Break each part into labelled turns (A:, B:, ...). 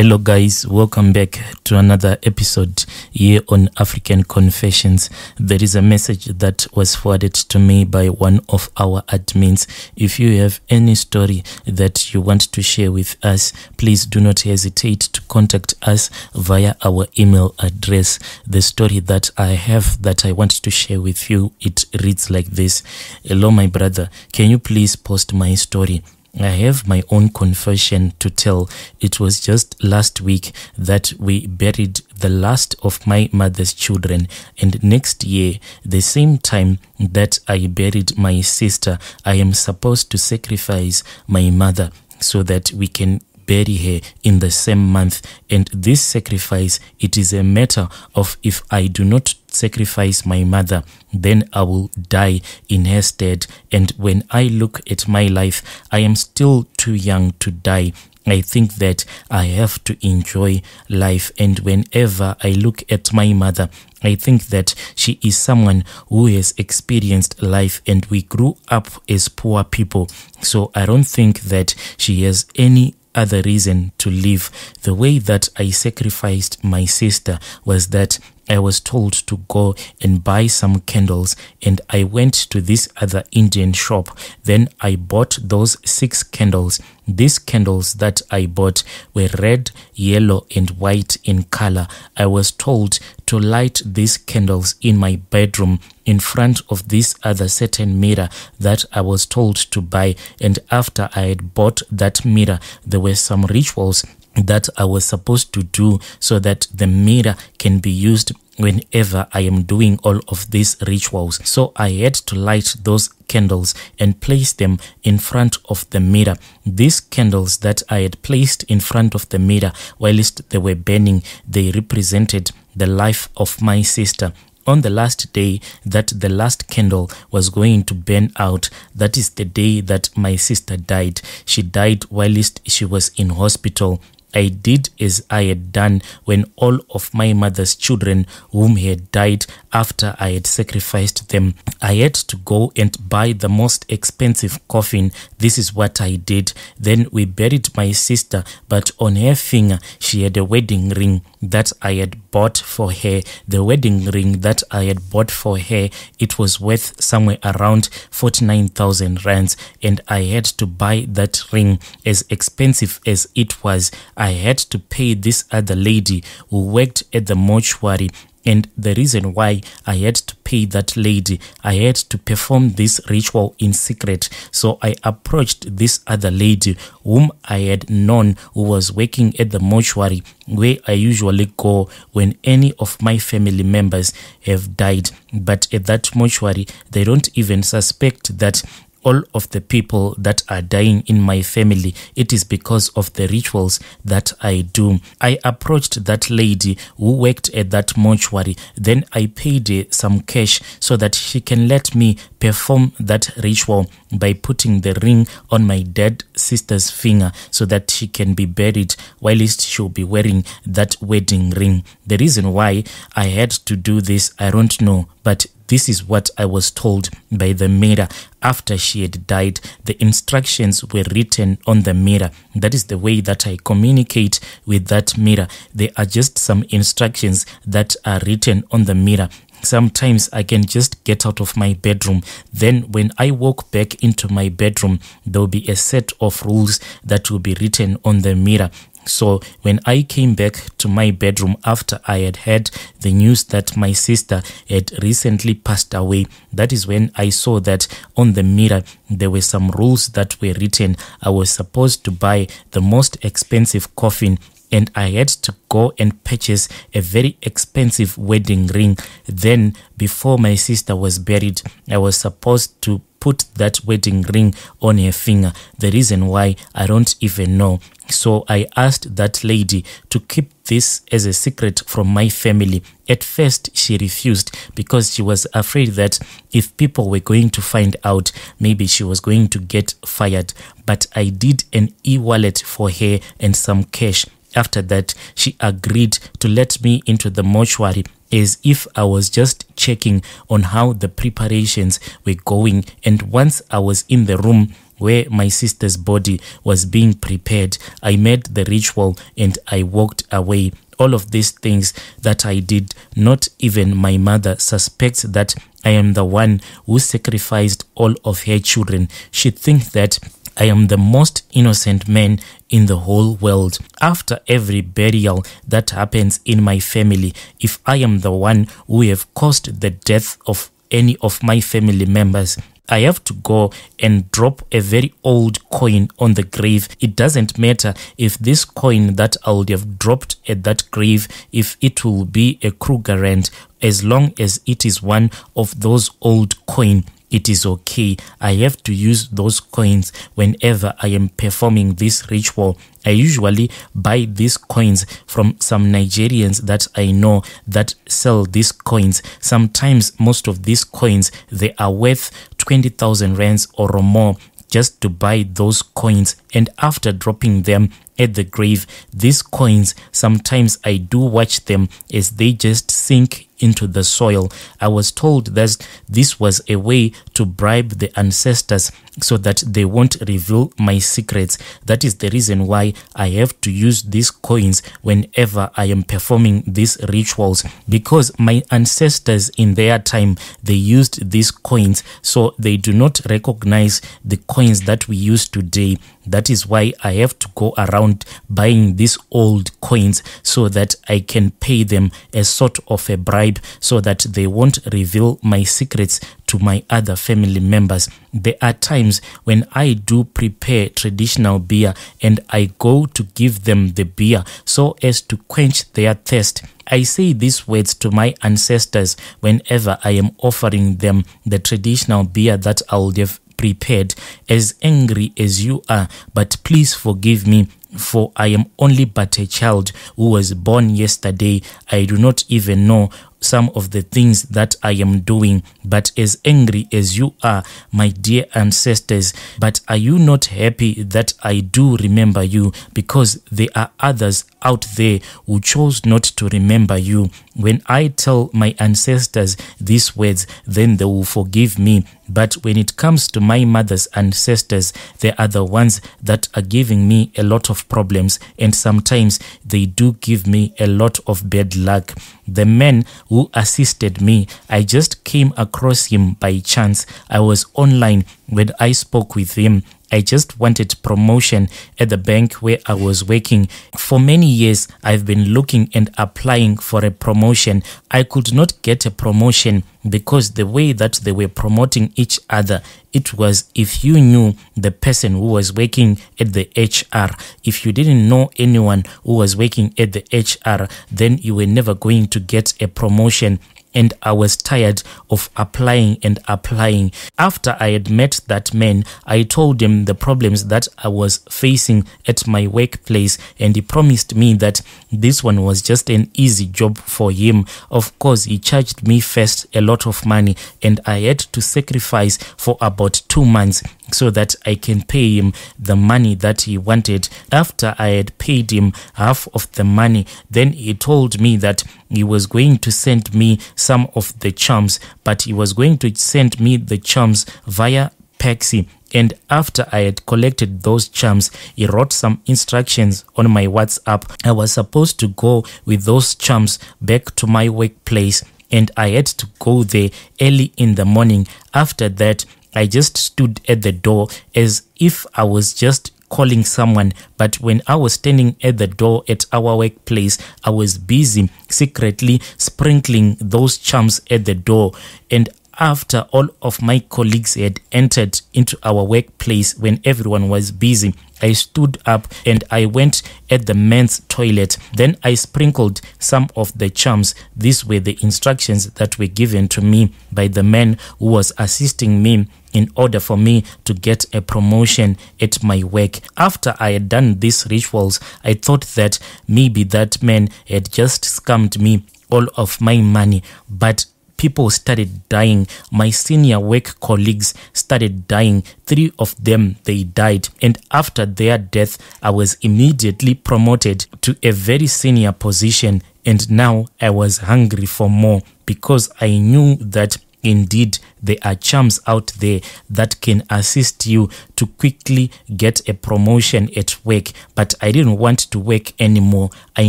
A: Hello guys, welcome back to another episode here on African Confessions. There is a message that was forwarded to me by one of our admins. If you have any story that you want to share with us, please do not hesitate to contact us via our email address. The story that I have that I want to share with you, it reads like this. Hello my brother, can you please post my story? I have my own confession to tell. It was just last week that we buried the last of my mother's children, and next year, the same time that I buried my sister, I am supposed to sacrifice my mother so that we can bury her in the same month. And this sacrifice, it is a matter of if I do not sacrifice my mother, then I will die in her stead. And when I look at my life, I am still too young to die. I think that I have to enjoy life, and whenever I look at my mother, I think that she is someone who has experienced life, and we grew up as poor people, so I don't think that she has any other reason to live. The way that I sacrificed my sister was that I was told to go and buy some candles, and I went to this other Indian shop. Then I bought those 6 candles. These candles that I bought were red, yellow, and white in color. I was told to light these candles in my bedroom in front of this other certain mirror that I was told to buy. And after I had bought that mirror, there were some rituals that I was supposed to do so that the mirror can be used whenever I am doing all of these rituals. So I had to light those candles and place them in front of the mirror. These candles that I had placed in front of the mirror, whilst they were burning, they represented the life of my sister. On the last day that the last candle was going to burn out, that is the day that my sister died. She died whilst she was in hospital. I did as I had done when all of my mother's children whom had died after I had sacrificed them. I had to go and buy the most expensive coffin. This is what I did. Then we buried my sister, but on her finger she had a wedding ring that I had bought for her. The wedding ring that I had bought for her, it was worth somewhere around 49,000 rands, and I had to buy that ring. As expensive as it was, I had to pay this other lady who worked at the mortuary. And the reason why I had to pay that lady, I had to perform this ritual in secret. So I approached this other lady whom I had known, who was working at the mortuary where I usually go when any of my family members have died. But at that mortuary, they don't even suspect that all of the people that are dying in my family, it is because of the rituals that I do. I approached that lady who worked at that mortuary. Then I paid her some cash so that she can let me perform that ritual by putting the ring on my dead sister's finger so that she can be buried whilst she'll be wearing that wedding ring. The reason why I had to do this, I don't know, but this is what I was told by the mirror after she had died. The instructions were written on the mirror. That is the way that I communicate with that mirror. There are just some instructions that are written on the mirror. Sometimes I can just get out of my bedroom. Then when I walk back into my bedroom, there will be a set of rules that will be written on the mirror. So when I came back to my bedroom after I had heard the news that my sister had recently passed away, that is when I saw that on the mirror there were some rules that were written. I was supposed to buy the most expensive coffin, and I had to go and purchase a very expensive wedding ring. Then before my sister was buried, I was supposed to put that wedding ring on her finger. The reason why, I don't even know. So I asked that lady to keep this as a secret from my family. At first, she refused because she was afraid that if people were going to find out, maybe she was going to get fired. But I did an e-wallet for her and some cash. After that, she agreed to let me into the mortuary as if I was just checking on how the preparations were going. And once I was in the room where my sister's body was being prepared. I made the ritual and I walked away. All of these things that I did, not even my mother suspects that I am the one who sacrificed all of her children. She thinks that I am the most innocent man in the whole world. After every burial that happens in my family, if I am the one who have caused the death of any of my family members, I have to go and drop a very old coin on the grave. It doesn't matter if this coin that I would have dropped at that grave, if it will be a Krugerrand, as long as it is one of those old coins, it is okay. I have to use those coins whenever I am performing this ritual. I usually buy these coins from some Nigerians that I know that sell these coins. Sometimes most of these coins, they are worth 20,000 rands or more just to buy those coins. And after dropping them at the grave, these coins, sometimes I do watch them as they just sink into the soil. I was told that this was a way to bribe the ancestors so that they won't reveal my secrets. That is the reason why I have to use these coins whenever I am performing these rituals, because my ancestors in their time, they used these coins, so they do not recognize the coins that we use today. That is why I have to go around buying these old coins so that I can pay them as sort of a bribe so that they won't reveal my secrets to my other family members. There are times when I do prepare traditional beer and I go to give them the beer so as to quench their thirst. I say these words to my ancestors whenever I am offering them the traditional beer that I would have prepared. As angry as you are, but please forgive me, for I am only but a child who was born yesterday. I do not even know some of the things that I am doing. But as angry as you are, my dear ancestors, but are you not happy that I do remember you? Because there are others out there who chose not to remember you. When I tell my ancestors these words, then they will forgive me. But when it comes to my mother's ancestors, they are the ones that are giving me a lot of problems, and sometimes they do give me a lot of bad luck. The man who assisted me, I just came across him by chance. I was online when I spoke with him. I just wanted promotion at the bank where I was working. For many years, I've been looking and applying for a promotion. I could not get a promotion because the way that they were promoting each other, it was if you knew the person who was working at the HR. If you didn't know anyone who was working at the HR, then you were never going to get a promotion. And I was tired of applying and applying. After I had met that man, I told him the problems that I was facing at my workplace, and he promised me that this one was just an easy job for him. Of course, he charged me first a lot of money, and I had to sacrifice for about 2 months so that I can pay him the money that he wanted. After I had paid him half of the money, then he told me that he was going to send me some of the charms, but he was going to send me the charms via Paxi. And after I had collected those charms, he wrote some instructions on my WhatsApp. I was supposed to go with those charms back to my workplace, and I had to go there early in the morning. After that, I just stood at the door as if I was just calling someone, but when I was standing at the door at our workplace, I was busy secretly sprinkling those charms at the door. And after all of my colleagues had entered into our workplace, when everyone was busy, I stood up and I went at the men's toilet. Then I sprinkled some of the charms. These were the instructions that were given to me by the man who was assisting me in order for me to get a promotion at my work. After I had done these rituals, I thought that maybe that man had just scammed me all of my money, but people started dying. My senior work colleagues started dying. 3 of them, they died. And after their death, I was immediately promoted to a very senior position. And now I was hungry for more because I knew that Indeed, there are charms out there that can assist you to quickly get a promotion at work. But I didn't want to work anymore. I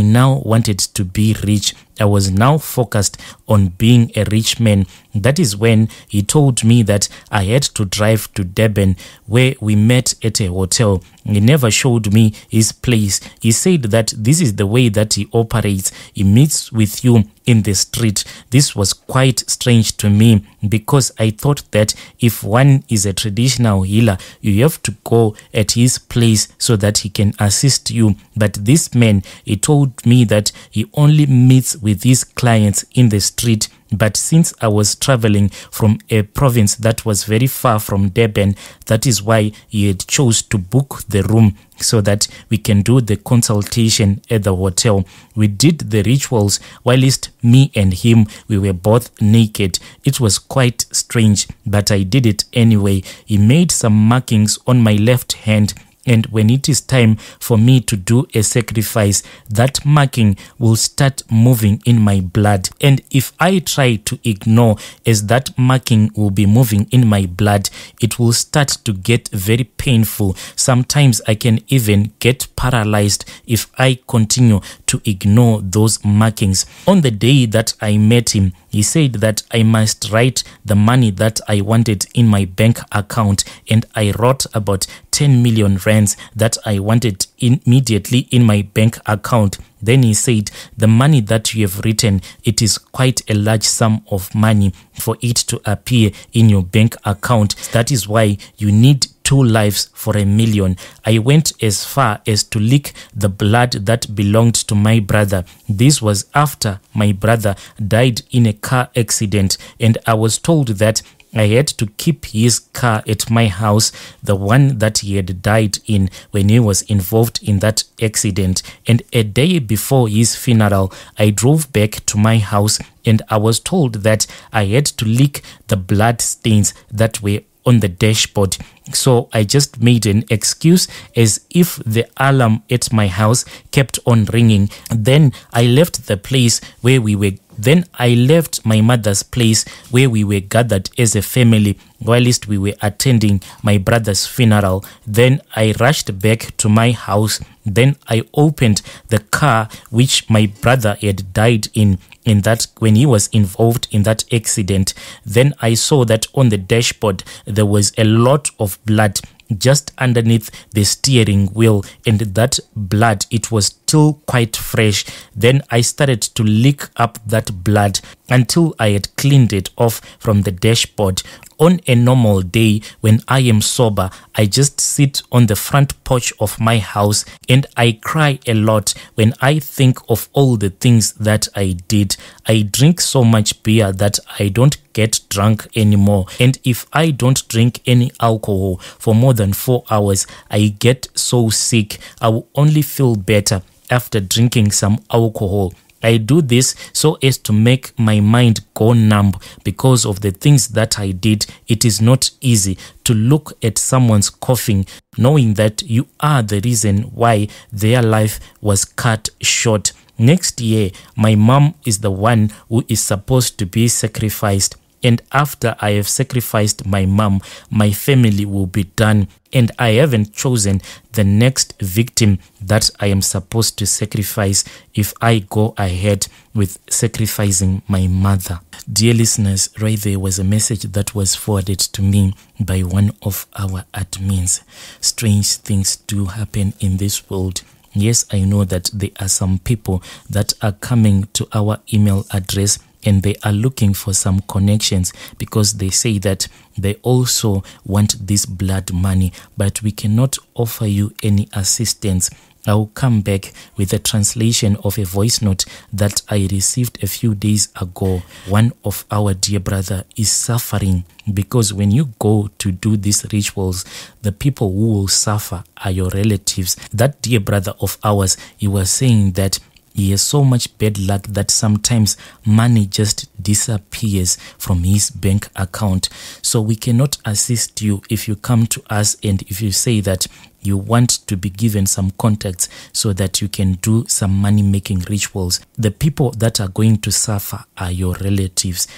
A: now wanted to be rich. I was now focused on being a rich man. That is when he told me that I had to drive to Durban, where we met at a hotel. He never showed me his place. He said that this is the way that he operates. He meets with you in the street. This was quite strange to me, because I thought that if one is a traditional healer, you have to go at his place so that he can assist you. But this man, he told me that he only meets with his clients in the street. But since I was traveling from a province that was very far from Durban, that is why he had chose to book the room so that we can do the consultation at the hotel. We did the rituals whilst me and him, we were both naked. It was quite strange, but I did it anyway. He made some markings on my left hand, and when it is time for me to do a sacrifice, that marking will start moving in my blood. And if I try to ignore as that marking will be moving in my blood, it will start to get very painful. Sometimes I can even get paralyzed if I continue to ignore those markings. On the day that I met him, he said that I must write the money that I wanted in my bank account, and I wrote about 10 million rands that I wanted immediately in my bank account. Then he said, the money that you have written, it is quite a large sum of money for it to appear in your bank account. That is why you need 2 lives for $1 million. I went as far as to lick the blood that belonged to my brother. This was after my brother died in a car accident, and I was told that I had to keep his car at my house, the one that he had died in when he was involved in that accident. And a day before his funeral, I drove back to my house, and I was told that I had to lick the blood stains that were on the dashboard. So I just made an excuse as if the alarm at my house kept on ringing. Then I left the place where we were. Then I left my mother's place where we were gathered as a family whilst we were attending my brother's funeral. Then I rushed back to my house. Then I opened the car which my brother had died in that when he was involved in that accident. Then I saw that on the dashboard there was a lot of blood just underneath the steering wheel, and that blood, it was still quite fresh. Then I started to lick up that blood until I had cleaned it off from the dashboard. On a normal day, when I am sober, I just sit on the front porch of my house and I cry a lot when I think of all the things that I did. I drink so much beer that I don't get drunk anymore. And if I don't drink any alcohol for more than 4 hours, I get so sick. I will only feel better after drinking some alcohol. I do this so as to make my mind go numb because of the things that I did. It is not easy to look at someone's coffin knowing that you are the reason why their life was cut short. Next year, my mom is the one who is supposed to be sacrificed. And after I have sacrificed my mom, my family will be done. And I haven't chosen the next victim that I am supposed to sacrifice if I go ahead with sacrificing my mother. Dear listeners, right there was a message that was forwarded to me by one of our admins. Strange things do happen in this world. Yes, I know that there are some people that are coming to our email address and they are looking for some connections because they say that they also want this blood money, but we cannot offer you any assistance. I will come back with a translation of a voice note that I received a few days ago. One of our dear brother is suffering because when you go to do these rituals, the people who will suffer are your relatives. That dear brother of ours, he was saying that he has so much bad luck that sometimes money just disappears from his bank account. So we cannot assist you if you come to us and if you say that you want to be given some contacts so that you can do some money-making rituals. The people that are going to suffer are your relatives.